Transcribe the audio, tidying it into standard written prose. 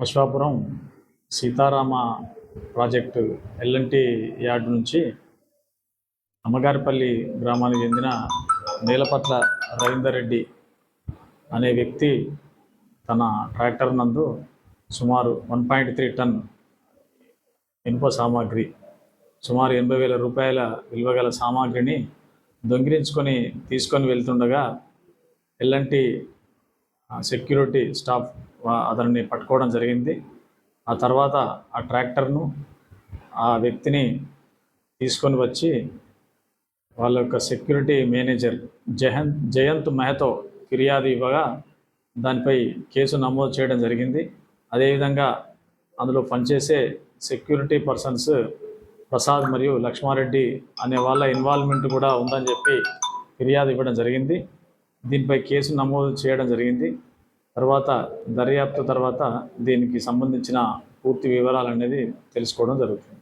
Aswapuram Sitarama project LNT yard నుంచి అమ్మగారిపల్లి గ్రామానికి చెందిన నీలపట్ల రవీందర్ రెడ్డి అనే వ్యక్తి తన ట్రాక్టర్ నందు సుమారు 1.3 టన్ ఇనుప సామాగ్రి సుమారు 80,000 రూపాయల విలువ గల సామాగ్రిని దొంగిలించుకొని తీసుకొని వెళ్తుండగా ఎల్ఎన్టీ సెక్యూరిటీ స్టాఫ్ అతన్ని పట్టుకోవడం జరిగింది. ఆ తర్వాత ఆ ట్రాక్టర్ను ఆ వ్యక్తిని తీసుకొని వచ్చి వాళ్ళ యొక్క సెక్యూరిటీ మేనేజర్ జయంత్ మెహతో ఫిర్యాదు ఇవ్వగా దానిపై కేసు నమోదు చేయడం జరిగింది. అదేవిధంగా అందులో పనిచేసే సెక్యూరిటీ పర్సన్స్ ప్రసాద్ మరియు లక్ష్మారెడ్డి అనే వాళ్ళ ఇన్వాల్వ్మెంట్ కూడా ఉందని చెప్పి ఫిర్యాదు ఇవ్వడం జరిగింది. దీనిపై కేసు నమోదు చేయడం జరిగింది. తర్వాత దర్యాప్తు తర్వాత దీనికి సంబంధించిన పూర్తి వివరాలు అనేది తెలుసుకోవడం జరుగుతుంది.